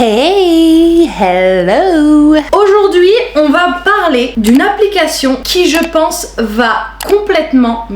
Hey, hello. Aujourd'hui, on va parler d'une application qui, je pense, va complètement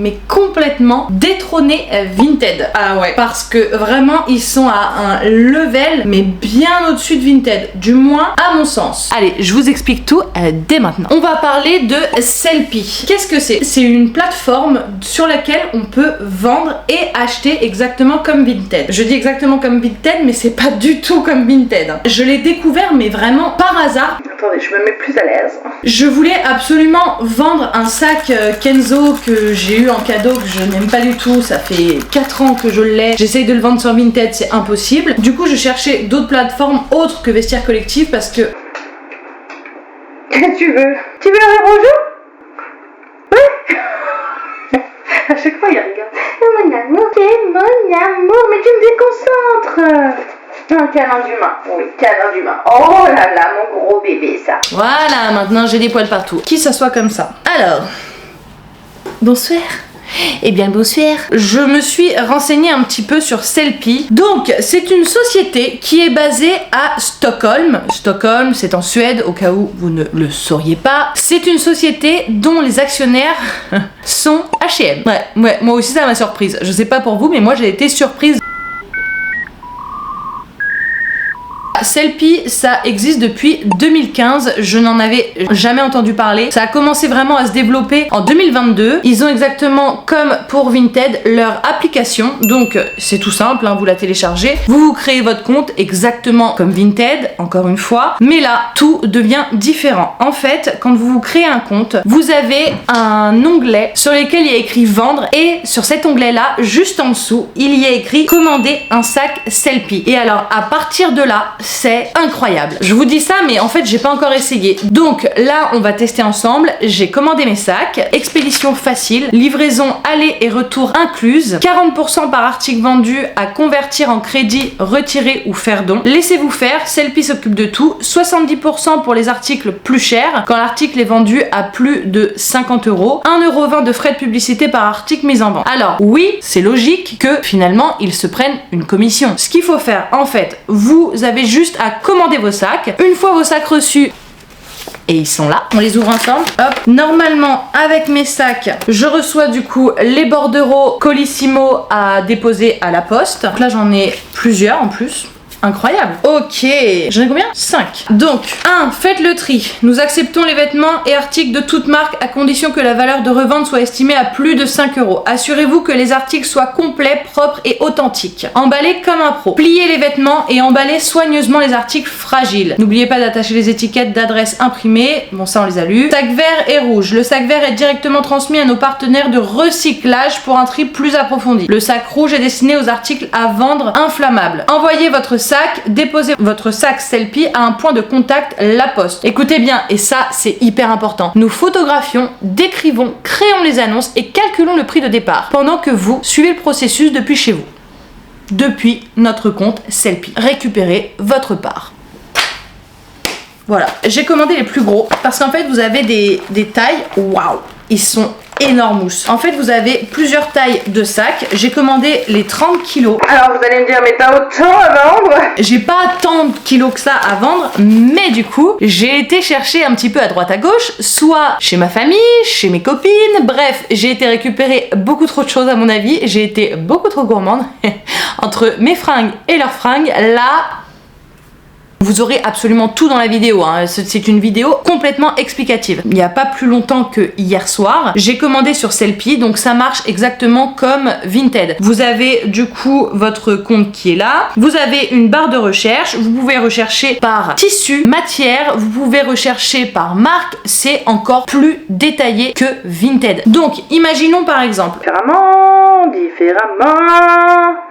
détrôner Vinted. Ah ouais, parce que vraiment, ils sont à un level, mais bien au-dessus de Vinted, du moins à mon sens. Allez, je vous explique tout dès maintenant. On va parler de Sellpy. Qu'est-ce que c'est? C'est une plateforme sur laquelle on peut vendre et acheter exactement comme Vinted. Je dis exactement comme Vinted, mais c'est pas du tout comme Vinted. Je l'ai découvert, mais vraiment par hasard. Attendez, je me mets plus à l'aise. Je voulais absolument vendre un sac Kenzo que j'ai eu en cadeau, que je n'aime pas du tout. Ça fait 4 ans que je l'ai. J'essaye de le vendre sur Vinted, c'est impossible. Du coup, je cherchais d'autres plateformes autres que Vestiaire Collectif parce que... Qu'est-ce que tu veux? Tu veux leur dire bonjour? Oui. À chaque fois, il regarde. Oh, mon amour, c'est mon amour, mais tu me déconcentres. Un câlin d'humain, oui, câlin d'humain. Oh là là, mon gros bébé, ça. Voilà, maintenant j'ai des poils partout. Qui s'assoit comme ça? Alors, bonsoir. Eh bien bonsoir. Je me suis renseignée un petit peu sur Sellpy. Donc c'est une société qui est basée à Stockholm. Stockholm, c'est en Suède, au cas où vous ne le sauriez pas. C'est une société dont les actionnaires sont H&M. Ouais, moi aussi ça m'a surprise. Je sais pas pour vous, mais moi j'ai été surprise. Sellpy, ça existe depuis 2015, je n'en avais jamais entendu parler. Ça a commencé vraiment à se développer en 2022. Ils ont exactement comme pour Vinted leur application, donc c'est tout simple, hein, vous la téléchargez, vous créez votre compte exactement comme Vinted, encore une fois, mais là tout devient différent. En fait, quand vous créez un compte, vous avez un onglet sur lequel il y a écrit vendre et sur cet onglet là, juste en dessous, il y a écrit commander un sac Sellpy. Et alors à partir de là, c'est incroyable. Je vous dis ça, mais en fait, j'ai pas encore essayé. Donc là, on va tester ensemble. J'ai commandé mes sacs. Expédition facile. Livraison aller et retour incluse. 40% par article vendu à convertir en crédit, retirer ou faire don. Laissez-vous faire. Sellpy s'occupe de tout. 70% pour les articles plus chers. Quand l'article est vendu à plus de 50 €. 1,20 € de frais de publicité par article mis en vente. Alors, oui, c'est logique que finalement, ils se prennent une commission. Ce qu'il faut faire, en fait, vous avez juste à commander vos sacs. Une fois vos sacs reçus, et ils sont là, on les ouvre ensemble. Hop. Normalement, avec mes sacs, je reçois du coup les bordereaux Colissimo à déposer à la poste. Donc là, j'en ai plusieurs en plus. Incroyable. Ok, j'en ai combien? 5. Donc, 1. Faites le tri. Nous acceptons les vêtements et articles de toute marque à condition que la valeur de revente soit estimée à plus de 5 €. Assurez-vous que les articles soient complets, propres et authentiques. Emballez comme un pro. Pliez les vêtements et emballez soigneusement les articles fragiles. N'oubliez pas d'attacher les étiquettes d'adresse imprimées. Bon, ça on les a lus. Sac vert et rouge. Le sac vert est directement transmis à nos partenaires de recyclage pour un tri plus approfondi. Le sac rouge est destiné aux articles à vendre inflammables. Envoyez votre sac, déposez votre sac Sellpy à un point de contact, la poste. Écoutez bien, et ça c'est hyper important. Nous photographions, décrivons, créons les annonces et calculons le prix de départ pendant que vous suivez le processus depuis chez vous. Depuis notre compte Sellpy. Récupérez votre part. Voilà, j'ai commandé les plus gros parce qu'en fait vous avez des tailles, waouh, ils sont énormes. En fait, vous avez plusieurs tailles de sacs. J'ai commandé les 30 kilos. Alors, vous allez me dire, mais t'as autant à vendre? J'ai pas tant de kilos que ça à vendre, mais du coup, j'ai été chercher un petit peu à droite à gauche, soit chez ma famille, chez mes copines, bref, j'ai été récupérer beaucoup trop de choses à mon avis. J'ai été beaucoup trop gourmande. Entre mes fringues et leurs fringues, là... Vous aurez absolument tout dans la vidéo, hein. C'est une vidéo complètement explicative. Il n'y a pas plus longtemps que hier soir, j'ai commandé sur Sellpy, donc ça marche exactement comme Vinted. Vous avez du coup votre compte qui est là, vous avez une barre de recherche, vous pouvez rechercher par tissu, matière, vous pouvez rechercher par marque, c'est encore plus détaillé que Vinted. Donc, imaginons par exemple... Différemment...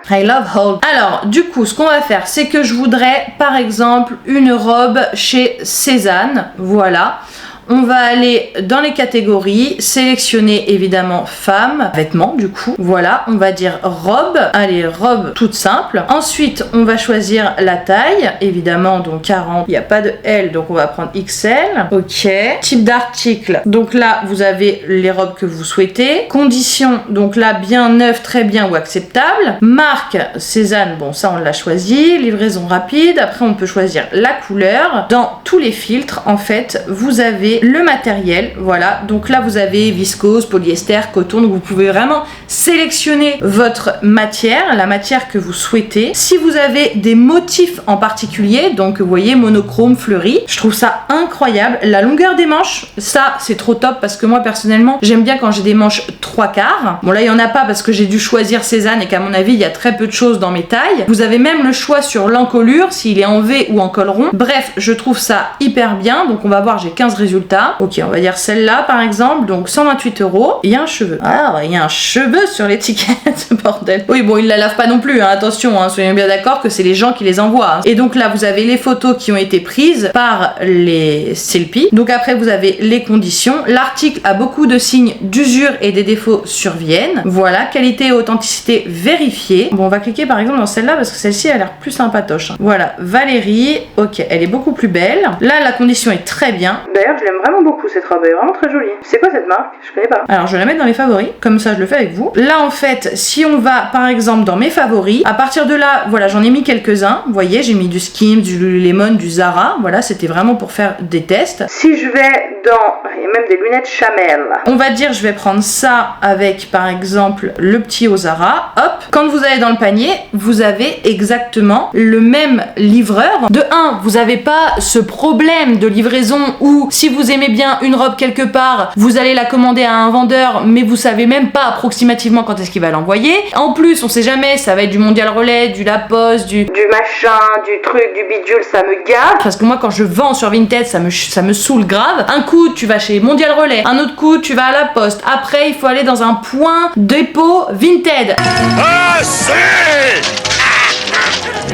I love hold. Alors, du coup, ce qu'on va faire, c'est que je voudrais, par exemple, une robe chez Cézanne, voilà. On va aller dans les catégories, sélectionner évidemment femmes, vêtements du coup. Voilà, on va dire robe. Allez, robe toute simple. Ensuite, on va choisir la taille, évidemment, donc 40. Il n'y a pas de L, donc on va prendre XL. Ok. Type d'article. Donc là, vous avez les robes que vous souhaitez. Conditions, donc là, bien neuf, très bien ou acceptable. Marque, Cézanne, bon ça on l'a choisi. Livraison rapide. Après, on peut choisir la couleur. Dans tous les filtres, en fait, vous avez le matériel, voilà, donc là vous avez viscose, polyester, coton, donc vous pouvez vraiment sélectionner votre matière, la matière que vous souhaitez. Si vous avez des motifs en particulier, donc vous voyez monochrome, fleuri, je trouve ça incroyable. La longueur des manches, ça c'est trop top parce que moi personnellement j'aime bien quand j'ai des manches 3/4. Bon là il y en a pas parce que j'ai dû choisir Cézanne et qu'à mon avis il y a très peu de choses dans mes tailles. Vous avez même le choix sur l'encolure, s'il est en V ou en col rond. Bref, je trouve ça hyper bien, donc on va voir, j'ai 15 résultats. Ok, on va dire celle-là par exemple, donc 128 €. Il y a un cheveu. Ah, il y a un cheveu sur l'étiquette, bordel. Oui, bon, ils la lavent pas non plus, hein, attention, hein, soyons bien d'accord que c'est les gens qui les envoient. Hein. Et donc là, vous avez les photos qui ont été prises par les selfies. Donc après, vous avez les conditions. L'article a beaucoup de signes d'usure et des défauts surviennent. Voilà, qualité et authenticité vérifiée. Bon, on va cliquer par exemple dans celle-là parce que celle-ci a l'air plus sympatoche. Hein. Voilà, Valérie. Ok, elle est beaucoup plus belle. Là, la condition est très bien. D'ailleurs, je l'aime vraiment beaucoup cette robe, elle est vraiment très jolie. C'est quoi cette marque? Je connais pas. Alors je vais la mettre dans les favoris, comme ça je le fais avec vous. Là en fait, si on va par exemple dans mes favoris, à partir de là, voilà, j'en ai mis quelques-uns. Vous voyez, j'ai mis du Skims, du Lululemon, du Zara. Voilà, c'était vraiment pour faire des tests. Si je vais dans, il y a même des lunettes Chanel. On va dire, je vais prendre ça avec par exemple le petit au Zara. Hop, quand vous allez dans le panier, vous avez exactement le même livreur. De 1, vous n'avez pas ce problème de livraison où si vous aimez bien une robe quelque part, vous allez la commander à un vendeur, mais vous savez même pas approximativement quand est-ce qu'il va l'envoyer. En plus, on sait jamais, ça va être du Mondial Relais, du La Poste, du machin, du truc, du bidule, ça me gave. Parce que moi, quand je vends sur Vinted, ça me saoule grave. Un coup, tu vas chez Mondial Relais, un autre coup, tu vas à La Poste. Après, il faut aller dans un point dépôt Vinted.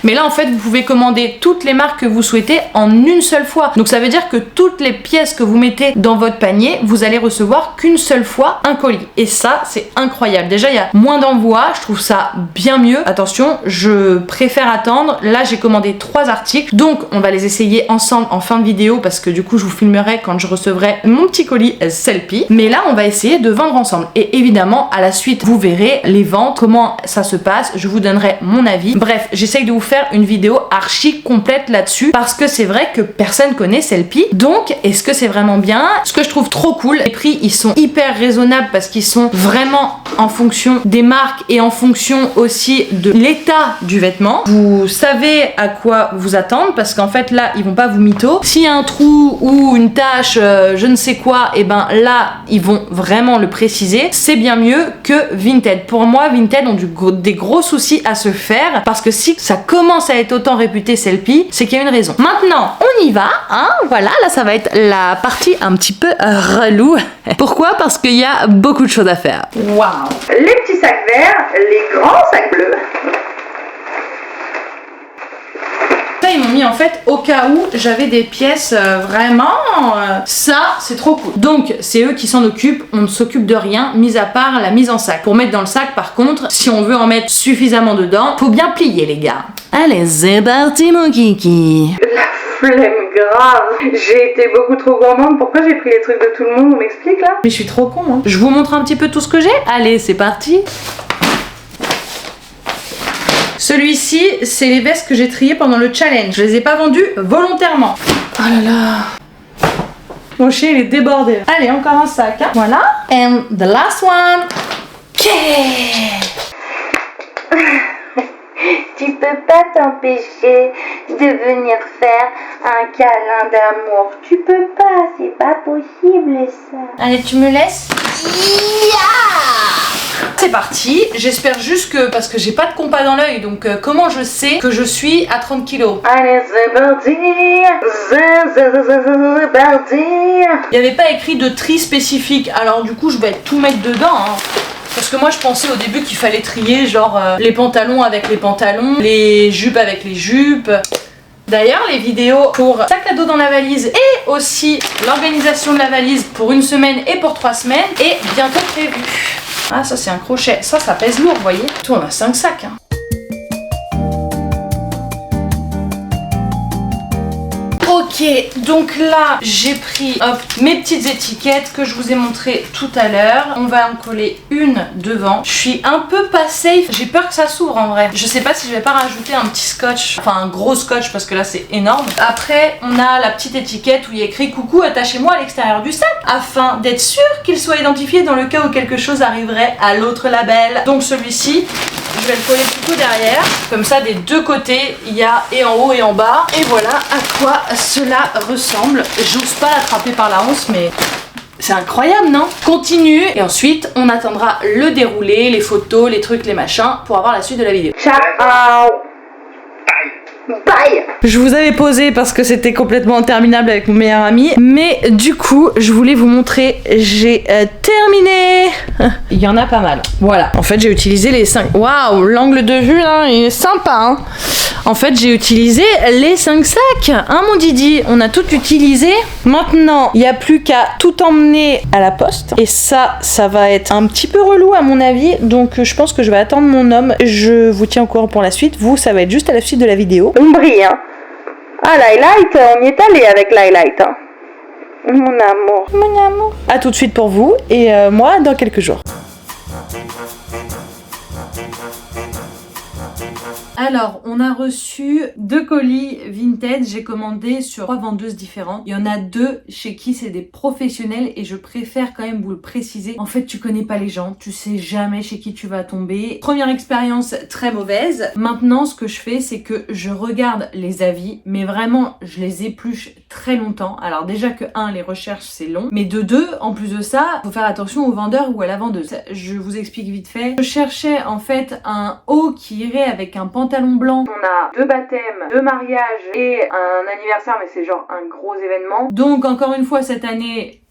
Mais là en fait vous pouvez commander toutes les marques que vous souhaitez en une seule fois. Donc ça veut dire que toutes les pièces que vous mettez dans votre panier, vous allez recevoir qu'une seule fois un colis. Et ça c'est incroyable. Déjà il y a moins d'envoi, je trouve ça bien mieux. Attention, je préfère attendre. Là j'ai commandé 3 articles. Donc on va les essayer ensemble en fin de vidéo parce que du coup je vous filmerai quand je recevrai mon petit colis selfie. Mais là on va essayer de vendre ensemble. Et évidemment à la suite vous verrez les ventes, comment ça se passe. Je vous donnerai mon avis. Bref, j'essaye de vous faire une vidéo archi complète là-dessus parce que c'est vrai que personne connaît Sellpy. Donc est-ce que c'est vraiment bien? Ce que je trouve trop cool, les prix ils sont hyper raisonnables parce qu'ils sont vraiment en fonction des marques et en fonction aussi de l'état du vêtement. Vous savez à quoi vous attendre parce qu'en fait là ils vont pas vous mytho. S'il y a un trou ou une tache, je ne sais quoi, et ben là ils vont vraiment le préciser. C'est bien mieux que Vinted. Pour moi Vinted ont des gros soucis à se faire parce que si ça commence à être autant réputé Sellpy, c'est qu'il y a une raison. Maintenant, on y va, hein, voilà, là ça va être la partie un petit peu relou. Pourquoi? Parce qu'il y a beaucoup de choses à faire. Waouh! Les petits sacs verts, les grands sacs bleus. Ça, ils m'ont mis en fait au cas où j'avais des pièces vraiment... ça, c'est trop cool. Donc, c'est eux qui s'en occupent. On ne s'occupe de rien, mis à part la mise en sac. Pour mettre dans le sac, par contre, si on veut en mettre suffisamment dedans, faut bien plier, les gars. Allez, c'est parti, mon kiki. La flemme grave. J'ai été beaucoup trop gourmande. Pourquoi j'ai pris les trucs de tout le monde? On m'explique, là? Mais je suis trop con, hein. Je vous montre un petit peu tout ce que j'ai. Allez, c'est parti. Celui-ci, c'est les vestes que j'ai triées pendant le challenge. Je les ai pas vendues volontairement. Oh là là. Mon chien, il est débordé. Allez, encore un sac. Hein. Voilà. And the last one. Okay. Tu peux pas t'empêcher de venir faire un câlin d'amour. Tu peux pas, c'est pas possible ça. Allez, tu me laisses? C'est parti, j'espère juste que, parce que j'ai pas de compas dans l'œil, donc comment je sais que je suis à 30 kilos? Allez, c'est parti, c'est parti. Il n'y avait pas écrit de tri spécifique, alors du coup je vais tout mettre dedans, hein. Parce que moi je pensais au début qu'il fallait trier genre les pantalons avec les pantalons, les jupes avec les jupes. D'ailleurs, les vidéos pour sac à dos dans la valise et aussi l'organisation de la valise pour une semaine et pour 3 semaines est bientôt prévue. Ah, ça c'est un crochet. Ça pèse lourd, vous voyez. Tout, on a 5 sacs. Hein. Ok, donc là j'ai pris mes petites étiquettes que je vous ai montrées tout à l'heure. On va en coller une devant. Je suis un peu pas safe, j'ai peur que ça s'ouvre en vrai. Je sais pas si je vais pas rajouter un petit scotch, enfin un gros scotch parce que là c'est énorme. Après on a la petite étiquette où il y a écrit coucou, attachez-moi à l'extérieur du sac afin d'être sûr qu'il soit identifié dans le cas où quelque chose arriverait à l'autre label. Donc celui-ci, je vais le coller plutôt derrière, comme ça des deux côtés, il y a et en haut et en bas. Et voilà à quoi cela ressemble. J'ose pas l'attraper par la hanche, mais c'est incroyable, non? Continue, et ensuite on attendra le déroulé, les photos, les trucs, les machins, pour avoir la suite de la vidéo. Ciao. Bye. Je vous avais posé parce que c'était complètement interminable avec mon meilleur ami, mais du coup je voulais vous montrer, j'ai terminé. Il y en a pas mal. Voilà, en fait j'ai utilisé les 5. Waouh, l'angle de vue là il est sympa, hein. En fait j'ai utilisé les 5 sacs, hein mon Didi, on a tout utilisé. Maintenant il n'y a plus qu'à tout emmener à la poste, et ça va être un petit peu relou à mon avis, donc je pense que je vais attendre mon homme. Je vous tiens au courant pour la suite, vous ça va être juste à la suite de la vidéo. On brille, hein. Ah, l'highlight, on y est allé avec l'highlight, hein. Mon amour. Mon amour. A tout de suite pour vous, et moi dans quelques jours. Alors, on a reçu 2 colis Vinted. J'ai commandé sur 3 vendeuses différentes. Il y en a 2 chez qui c'est des professionnels et je préfère quand même vous le préciser. En fait, tu connais pas les gens, tu sais jamais chez qui tu vas tomber. Première expérience très mauvaise. Maintenant, ce que je fais, c'est que je regarde les avis, mais vraiment, je les épluche très longtemps. Alors déjà que 1, les recherches, c'est long, mais de 2, en plus de ça, faut faire attention au vendeur ou à la vendeuse. Je vous explique vite fait. Je cherchais en fait un haut qui irait avec un pantalon blanc. On a 2 baptêmes, 2 mariages et un anniversaire, mais c'est genre un gros événement. Donc encore une fois cette année,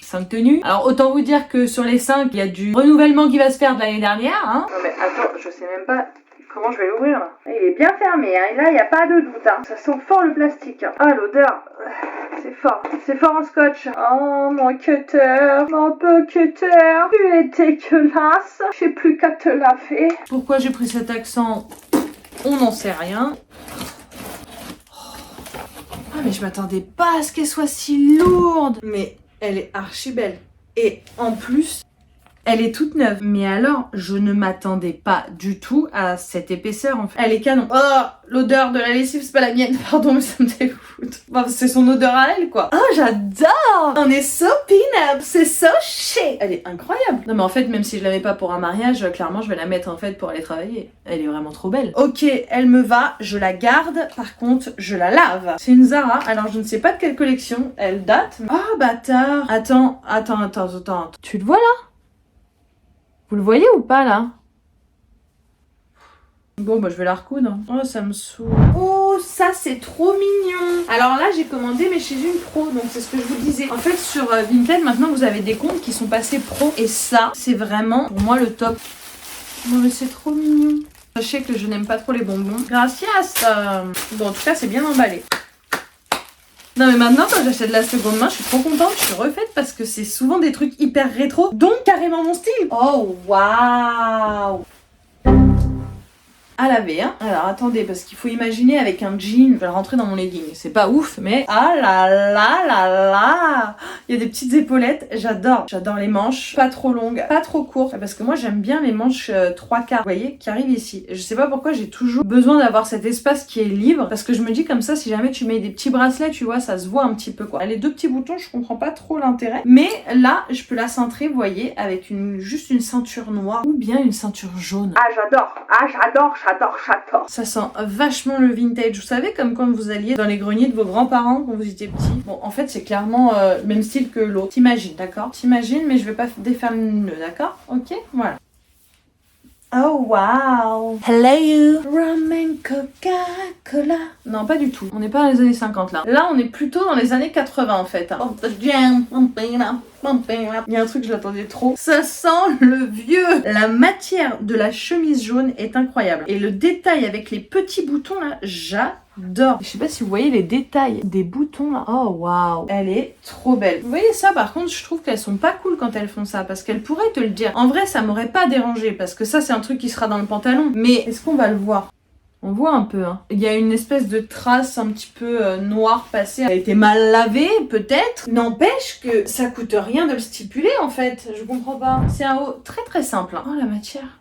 5 tenues. Alors autant vous dire que sur les 5, il y a du renouvellement qui va se faire de l'année dernière, hein. Non mais attends, je sais même pas comment je vais l'ouvrir là. Il est bien fermé, hein. Et là il n'y a pas de doute, hein. Ça sent fort le plastique, hein. Ah, l'odeur, c'est fort en scotch. Oh mon cutter, mon peu cutter, tu es dégueulasse, j'ai plus qu'à te laver. Pourquoi j'ai pris cet accent? On n'en sait rien. Ah mais je m'attendais pas à ce qu'elle soit si lourde. Mais elle est archi belle. Et en plus, elle est toute neuve. Mais alors, je ne m'attendais pas du tout à cette épaisseur en fait. Elle est canon. Oh, l'odeur de la lessive, c'est pas la mienne. Pardon, mais ça me dégoûte. Bon, c'est son odeur à elle, quoi. Oh, j'adore. On est so pin-up. C'est so chic. Elle est incroyable. Non, mais en fait, même si je l'avais pas pour un mariage, clairement, je vais la mettre en fait pour aller travailler. Elle est vraiment trop belle. Ok, elle me va. Je la garde. Par contre, je la lave. C'est une Zara. Alors, je ne sais pas de quelle collection. Elle date. Oh, bâtard. Attends. Tu le vois là? Vous le voyez ou pas là? Bon bah je vais la recoudre. Oh ça me saoule. Oh ça c'est trop mignon. Alors là j'ai commandé mais chez une pro, donc c'est ce que je vous disais. En fait sur Vinted maintenant vous avez des comptes qui sont passés pro et ça c'est vraiment pour moi le top. Non mais c'est trop mignon. Sachez que je n'aime pas trop les bonbons. Gracias. Bon en tout cas c'est bien emballé. Non mais maintenant quand j'achète la seconde main, je suis trop contente, je suis refaite parce que c'est souvent des trucs hyper rétro, donc carrément mon style. Oh waouh. À laver, hein. Alors attendez, parce qu'il faut imaginer avec un jean, je vais le rentrer dans mon legging, c'est pas ouf, mais ah là là là là. Il y a des petites épaulettes, j'adore les manches, pas trop longues, pas trop courtes, parce que moi j'aime bien les manches 3/4, vous voyez, qui arrivent ici. Je sais pas pourquoi j'ai toujours besoin d'avoir cet espace qui est libre, parce que je me dis comme ça, si jamais tu mets des petits bracelets, tu vois, ça se voit un petit peu quoi. Les 2 petits boutons, je comprends pas trop l'intérêt, mais là, je peux la cintrer, vous voyez, avec juste une ceinture noire ou bien une ceinture jaune. Ah j'adore. Ça sent vachement le vintage. Vous savez, comme quand vous alliez dans les greniers de vos grands-parents quand vous étiez petits. Bon, en fait, c'est clairement le même style que l'autre. T'imagines, d'accord? T'imagines, mais je vais pas défaire le nœud, d'accord? Ok? Voilà. Oh wow! Hello you! Rum and Coca-Cola. Non, pas du tout. On n'est pas dans les années 50 là. Là, on est plutôt dans les années 80 en fait. Il y a un truc, je l'attendais trop. Ça sent le vieux. La matière de la chemise jaune est incroyable. Et le détail avec les petits boutons là, j'adore. Je sais pas si vous voyez les détails des boutons là. Oh waouh, elle est trop belle. Vous voyez ça, par contre, je trouve qu'elles sont pas cool quand elles font ça, parce qu'elles pourraient te le dire. En vrai, ça m'aurait pas dérangé, parce que ça, c'est un truc qui sera dans le pantalon. Mais est-ce qu'on va le voir? On voit un peu, hein. Il y a une espèce de trace un petit peu noire passée. Elle a été mal lavée, peut-être. N'empêche que ça coûte rien de le stipuler, en fait. Je comprends pas. C'est un haut très très simple, hein. Oh, la matière.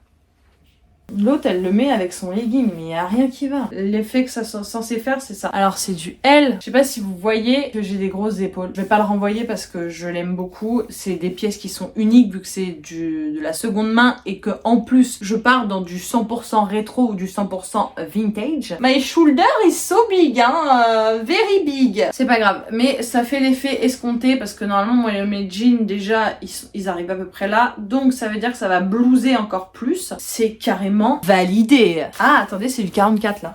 L'autre, elle le met avec son legging, mais il n'y a rien qui va. L'effet que ça soit censé faire, c'est ça. Alors, c'est du L. Je sais pas si vous voyez que j'ai des grosses épaules. Je vais pas le renvoyer parce que je l'aime beaucoup. C'est des pièces qui sont uniques vu que c'est de la seconde main et que en plus, je pars dans du 100% rétro ou du 100% vintage. My shoulder is so big, hein. Very big. C'est pas grave. Mais ça fait l'effet escompté parce que normalement, moi, mes jeans, déjà, ils arrivent à peu près là. Donc, ça veut dire que ça va blouser encore plus. C'est carrément validé. Ah, attendez, c'est du 44 là.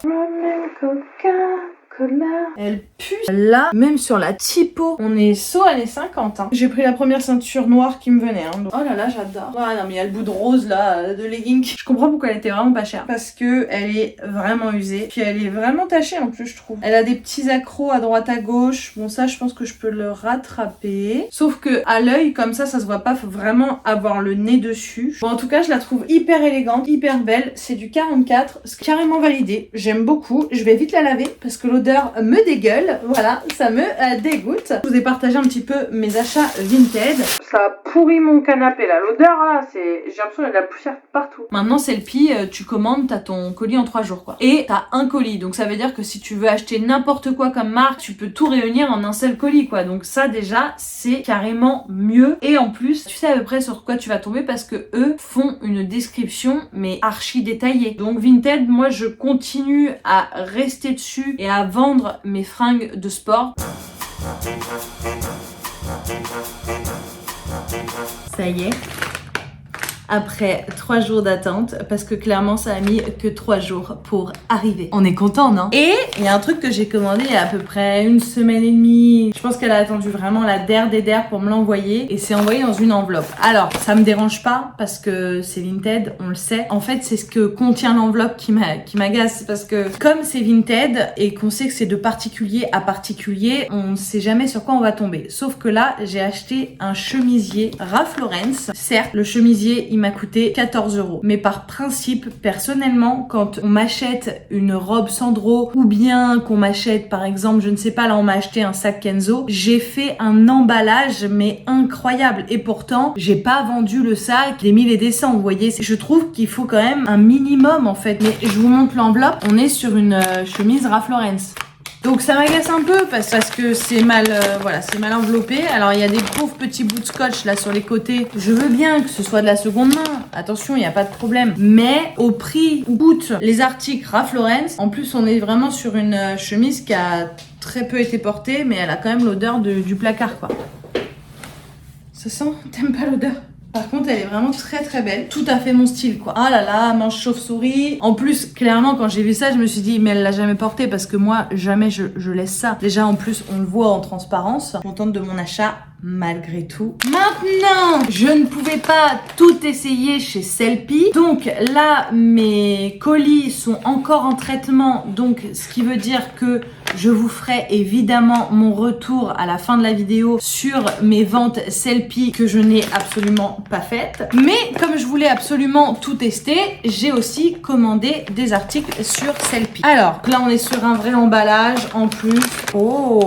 Elle pue. Là, même sur la typo, on est saut années 50. Hein. J'ai pris la première ceinture noire qui me venait. Hein. Oh là là, j'adore. Ah non, mais il y a le bout de rose là, de legging. Je comprends pourquoi elle était vraiment pas chère. Parce que elle est vraiment usée. Puis elle est vraiment tachée en plus, je trouve. Elle a des petits accros à droite à gauche. Bon, ça, je pense que je peux le rattraper. Sauf que à l'œil, comme ça se voit pas. Faut vraiment avoir le nez dessus. Bon, en tout cas, je la trouve hyper élégante, hyper belle. C'est du 44. C'est carrément validé. J'aime beaucoup. Je vais vite la laver parce que l'odeur me dégueule, voilà, ça me dégoûte. Je vous ai partagé un petit peu mes achats Vinted. Ça a pourri mon canapé là, l'odeur là, j'ai l'impression qu'il y a de la poussière partout. Maintenant c'est le pire, tu commandes, t'as ton colis en 3 jours quoi. Et t'as un colis, donc ça veut dire que si tu veux acheter n'importe quoi comme marque, tu peux tout réunir en un seul colis quoi. Donc ça déjà, c'est carrément mieux. Et en plus, tu sais à peu près sur quoi tu vas tomber parce que eux font une description mais archi détaillée. Donc Vinted, moi je continue à rester dessus et à vendre mes fringues de sport. Ça y est. Après 3 jours d'attente, parce que clairement ça a mis que 3 jours pour arriver. On est content, non? Et il y a un truc que j'ai commandé il y a à peu près 1 semaine et demie. Je pense qu'elle a attendu vraiment la der des der pour me l'envoyer et c'est envoyé dans une enveloppe. Alors, ça me dérange pas parce que c'est Vinted, on le sait. En fait, c'est ce que contient l'enveloppe qui m'agace parce que comme c'est Vinted et qu'on sait que c'est de particulier à particulier, on ne sait jamais sur quoi on va tomber. Sauf que là, j'ai acheté un chemisier Ralph Lauren. Certes, le chemisier il m'a coûté 14 €. Mais par principe, personnellement, quand on m'achète une robe Sandro ou bien qu'on m'achète, par exemple, je ne sais pas, là on m'a acheté un sac Kenzo, j'ai fait un emballage mais incroyable. Et pourtant, j'ai pas vendu le sac des 1000 et des 100, vous voyez. Je trouve qu'il faut quand même un minimum en fait. Mais je vous montre l'enveloppe. On est sur une chemise Ralph Lauren. Donc ça m'agace un peu parce que c'est mal, voilà, c'est mal enveloppé. Alors il y a des pauvres petits bouts de scotch là sur les côtés. Je veux bien que ce soit de la seconde main. Attention, il n'y a pas de problème. Mais au prix où coûtent les articles Ralph Lauren, en plus on est vraiment sur une chemise qui a très peu été portée, mais elle a quand même l'odeur du placard quoi. Ça sent? T'aimes pas l'odeur? Par contre, elle est vraiment très très belle. Tout à fait mon style, quoi. Ah là là, manche chauve-souris. En plus, clairement, quand j'ai vu ça, je me suis dit, mais elle l'a jamais porté parce que moi, jamais je laisse ça. Déjà, en plus, on le voit en transparence. Contente de mon achat. Malgré tout. Maintenant, je ne pouvais pas tout essayer chez Sellpy. Donc là, mes colis sont encore en traitement. Donc, ce qui veut dire que je vous ferai évidemment mon retour à la fin de la vidéo sur mes ventes Sellpy que je n'ai absolument pas faites. Mais comme je voulais absolument tout tester, j'ai aussi commandé des articles sur Sellpy. Alors, là, on est sur un vrai emballage en plus. Oh,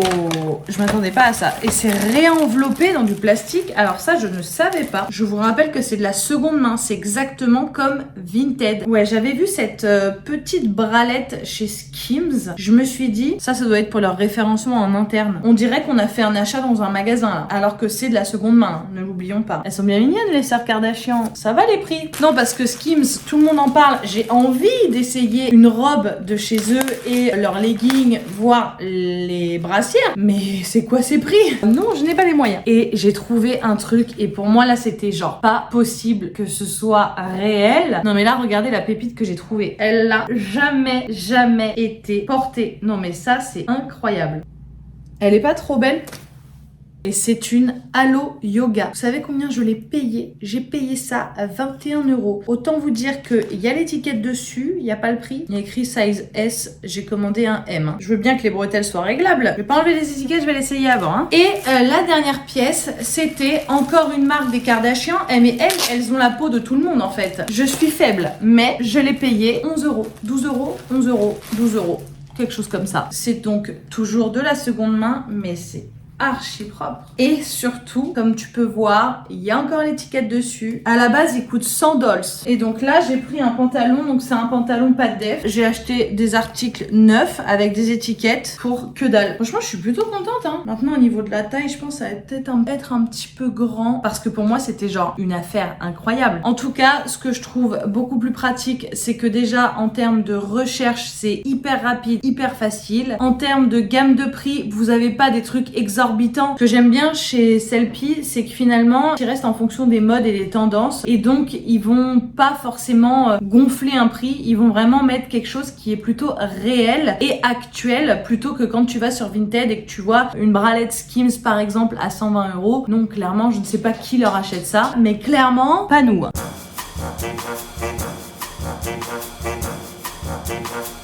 je m'attendais pas à ça. Et c'est réenveloppé dans du plastique. Alors ça, je ne savais pas. Je vous rappelle que c'est de la seconde main. C'est exactement comme Vinted. Ouais, j'avais vu cette petite bralette chez Skims. Je me suis dit, ça doit être pour leur référencement en interne. On dirait qu'on a fait un achat dans un magasin là. Alors que c'est de la seconde main, hein, ne l'oublions pas. Elles sont bien mignonnes les sœurs Kardashian. Ça va les prix? Non, parce que Skims, tout le monde en parle. J'ai envie d'essayer une robe de chez eux et leurs leggings, voire les brassières. Mais c'est quoi ces prix? Non, je n'ai pas les moyens. Et j'ai trouvé un truc et pour moi là c'était genre pas possible que ce soit réel. Non mais là regardez la pépite que j'ai trouvée. Elle n'a jamais été portée. Non mais ça c'est incroyable. Elle est pas trop belle? Et c'est une Halo Yoga. Vous savez combien je l'ai payé? J'ai payé ça à 21 €. Autant vous dire qu'il y a l'étiquette dessus, il n'y a pas le prix. Il y a écrit size S, j'ai commandé un M. Je veux bien que les bretelles soient réglables. Je vais pas enlever les étiquettes, je vais l'essayer avant. Et la dernière pièce, c'était encore une marque des Kardashians. Mais elles ont la peau de tout le monde en fait. Je suis faible, mais je l'ai payé 11 €, 12 €, 11 €, 12 €. Quelque chose comme ça. C'est donc toujours de la seconde main, mais c'est archi propre. Et surtout, comme tu peux voir, il y a encore l'étiquette dessus. À la base, il coûte 100 $. Et donc là, j'ai pris un pantalon, donc c'est un pantalon pas de def. J'ai acheté des articles neufs avec des étiquettes pour que dalle. Franchement, je suis plutôt contente, hein. Maintenant, au niveau de la taille, je pense que ça va peut-être être un petit peu grand parce que pour moi, c'était genre une affaire incroyable. En tout cas, ce que je trouve beaucoup plus pratique, c'est que déjà, en termes de recherche, c'est hyper rapide, hyper facile. En termes de gamme de prix, vous avez pas des trucs exorbitants. Ce que j'aime bien chez Sellpy, c'est que finalement, ils restent en fonction des modes et des tendances. Et donc, ils vont pas forcément gonfler un prix. Ils vont vraiment mettre quelque chose qui est plutôt réel et actuel, plutôt que quand tu vas sur Vinted et que tu vois une bralette Skims, par exemple, à 120 €. Non, clairement, je ne sais pas qui leur achète ça. Mais clairement, pas nous.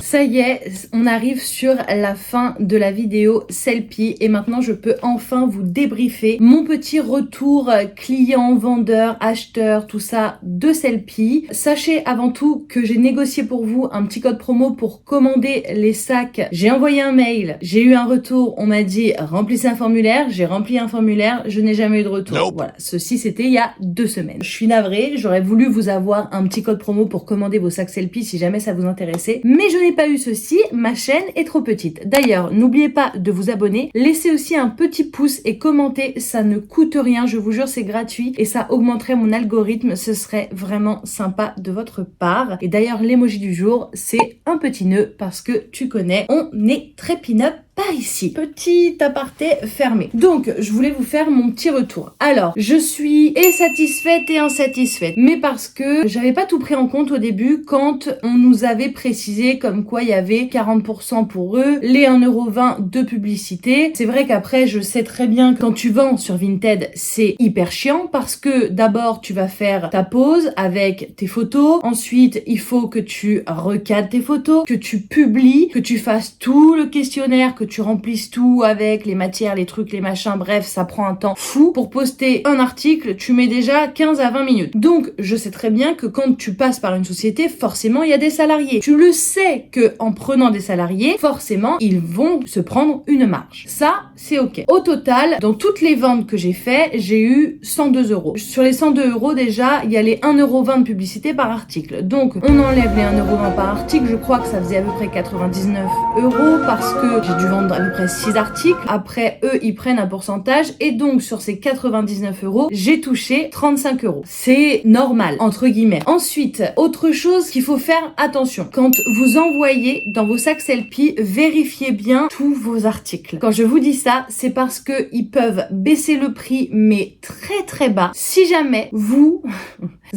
Ça y est, on arrive sur la fin de la vidéo Sellpy et maintenant je peux enfin vous débriefer mon petit retour client, vendeur, acheteur, tout ça de Sellpy. Sachez avant tout que j'ai négocié pour vous un petit code promo pour commander les sacs. J'ai envoyé un mail, j'ai eu un retour, on m'a dit remplissez un formulaire, j'ai rempli un formulaire, je n'ai jamais eu de retour. Nope. Voilà, ceci c'était il y a 2 semaines. Je suis navrée, j'aurais voulu vous avoir un petit code promo pour commander vos sacs Sellpy si jamais ça vous intéressait, mais je n'ai pas eu ceci, ma chaîne est trop petite. D'ailleurs, n'oubliez pas de vous abonner, laissez aussi un petit pouce et commentez, ça ne coûte rien, je vous jure c'est gratuit et ça augmenterait mon algorithme, ce serait vraiment sympa de votre part. Et d'ailleurs, l'emoji du jour, c'est un petit nœud parce que tu connais, on est très pin-up par ici. Petit aparté fermé. Donc, je voulais vous faire mon petit retour. Alors, je suis et satisfaite et insatisfaite. Mais parce que j'avais pas tout pris en compte au début quand on nous avait précisé comme quoi il y avait 40% pour eux, les 1,20 € de publicité. C'est vrai qu'après, je sais très bien que quand tu vends sur Vinted, c'est hyper chiant parce que d'abord, tu vas faire ta pause avec tes photos. Ensuite, il faut que tu recadres tes photos, que tu publies, que tu fasses tout le questionnaire, que tu remplisses tout avec les matières, les trucs, les machins, bref, ça prend un temps fou. Pour poster un article, tu mets déjà 15 à 20 minutes. Donc, je sais très bien que quand tu passes par une société, forcément, il y a des salariés. Tu le sais que en prenant des salariés, forcément, ils vont se prendre une marge. Ça, c'est ok. Au total, dans toutes les ventes que j'ai fait, j'ai eu 102 €. Sur les 102 € déjà, il y a les 1,20 € de publicité par article. Donc, on enlève les 1,20 € par article. Je crois que ça faisait à peu près 99 € parce que j'ai dû vendre à peu près 6 articles. Après, eux, ils prennent un pourcentage. Et donc, sur ces 99 €, j'ai touché 35 €. C'est normal, entre guillemets. Ensuite, autre chose qu'il faut faire attention. Quand vous envoyez dans vos sacs Sellpy, vérifiez bien tous vos articles. Quand je vous dis ça, c'est parce que ils peuvent baisser le prix, mais très très bas. Si jamais vous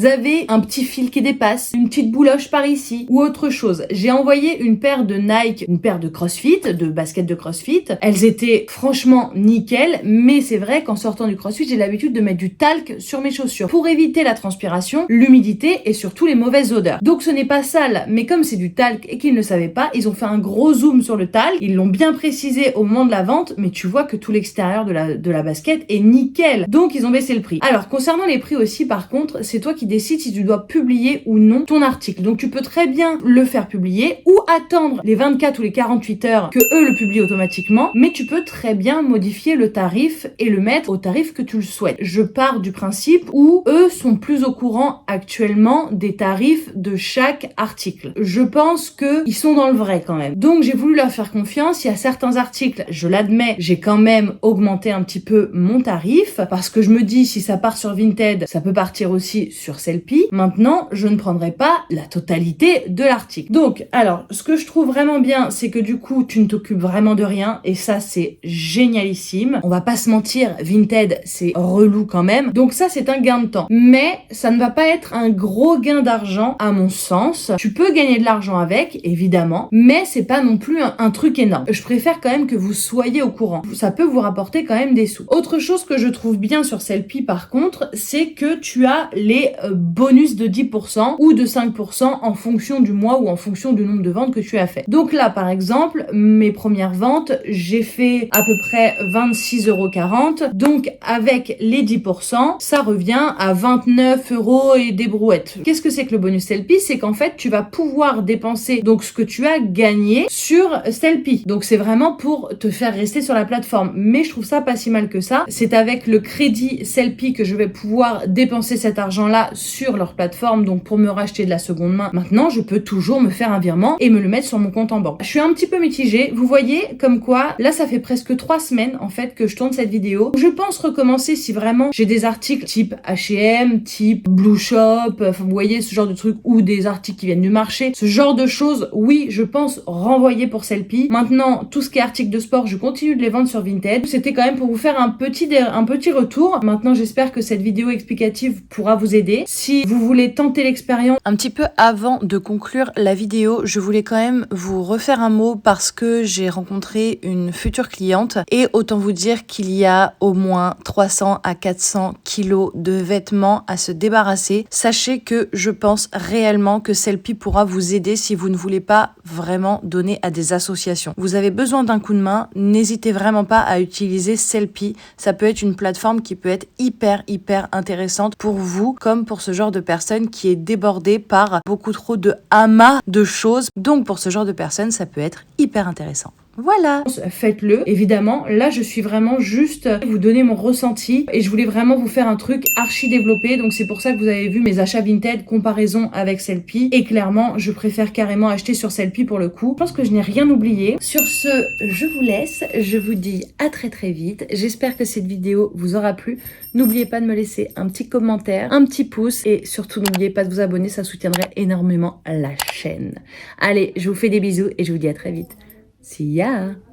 avez un petit fil qui dépasse, une petite bouloche par ici, ou autre chose. J'ai envoyé une paire de Nike, une paire de CrossFit, de baskets de CrossFit. Elles étaient franchement nickel, mais c'est vrai qu'en sortant du CrossFit, j'ai l'habitude de mettre du talc sur mes chaussures pour éviter la transpiration, l'humidité et surtout les mauvaises odeurs. Donc ce n'est pas sale, mais comme c'est du talc et qu'ils ne le savaient pas, ils ont fait un gros zoom sur le talc, ils l'ont bien précisé au moment de la vente, mais tu vois que tout l'extérieur de la basket est nickel. Donc ils ont baissé le prix. Alors concernant les prix aussi, par contre, c'est toi qui décides si tu dois publier ou non ton article. Donc tu peux très bien le faire publier ou attendre les 24 ou les 48 heures que eux le publient automatiquement, mais tu peux très bien modifier le tarif et le mettre au tarif que tu le souhaites. Je pars du principe où eux sont plus au courant actuellement des tarifs de chaque article. Je pense que ils sont dans le vrai quand même. Donc j'ai voulu leur faire confiance. Il y a certains articles, je l'admets, j'ai quand même augmenté un petit peu mon tarif parce que je me dis si ça part sur Vinted, ça peut partir aussi sur Sellpy. Maintenant, je ne prendrai pas la totalité de l'article. Donc, alors, ce que je trouve vraiment bien, c'est que du coup, tu ne t'occupes vraiment de rien et ça c'est génialissime. On va pas se mentir, Vinted c'est relou quand même. Donc ça c'est un gain de temps. Mais ça ne va pas être un gros gain d'argent à mon sens. Tu peux gagner de l'argent avec, évidemment, mais c'est pas non plus un truc énorme. Je préfère quand même que vous soyez au courant. Ça peut vous rapporter quand même des sous. Autre chose que je trouve bien sur Sellpy par contre, c'est que tu as les bonus de 10% ou de 5% en fonction du mois ou en fonction du nombre de ventes que tu as fait. Donc là par exemple, mes premières ventes, j'ai fait à peu près 26,40 €. Donc avec les 10%, ça revient à 29 € et des brouettes. Qu'est-ce que c'est que le bonus Sellpy? C'est qu'en fait, tu vas pouvoir dépenser donc ce que tu as gagné sur Sellpy. Donc c'est vraiment pour te faire rester sur la plateforme. Mais je trouve ça pas si mal que ça. C'est avec le crédit Sellpy que je vais pouvoir dépenser cet argent-là sur leur plateforme, donc pour me racheter de la seconde main. Maintenant, je peux toujours me faire un virement et me le mettre sur mon compte en banque. Je suis un petit peu mitigée. Vous voyez comme quoi, là ça fait presque 3 semaines en fait que je tourne cette vidéo. Je pense recommencer si vraiment j'ai des articles type H&M, type Blue Shop, vous voyez ce genre de trucs, ou des articles qui viennent du marché, ce genre de choses, oui, je pense renvoyer pour Sellpy. Maintenant, tout ce qui est articles de sport, je continue de les vendre sur Vinted. C'était quand même pour vous faire un petit retour. Maintenant, j'espère que cette vidéo explicative pourra vous aider. Si vous voulez tenter l'expérience. Un petit peu avant de conclure la vidéo, je voulais quand même vous refaire un mot parce que j'ai rencontré une future cliente et autant vous dire qu'il y a au moins 300 à 400 kilos de vêtements à se débarrasser. Sachez que je pense réellement que Sellpy pourra vous aider si vous ne voulez pas vraiment donner à des associations. Vous avez besoin d'un coup de main, n'hésitez vraiment pas à utiliser Sellpy. Ça peut être une plateforme qui peut être hyper intéressante pour vous comme pour ce genre de personne qui est débordée par beaucoup trop de amas de choses. Donc pour ce genre de personne, ça peut être hyper intéressant. Voilà. Faites-le. Évidemment, là, je suis vraiment juste vous donner mon ressenti et je voulais vraiment vous faire un truc archi développé. Donc, c'est pour ça que vous avez vu mes achats Vinted, comparaison avec Sellpy. Et clairement, je préfère carrément acheter sur Sellpy pour le coup. Je pense que je n'ai rien oublié. Sur ce, je vous laisse. Je vous dis à très vite. J'espère que cette vidéo vous aura plu. N'oubliez pas de me laisser un petit commentaire, un petit pouce et surtout, n'oubliez pas de vous abonner. Ça soutiendrait énormément la chaîne. Allez, je vous fais des bisous et je vous dis à très vite. See ya!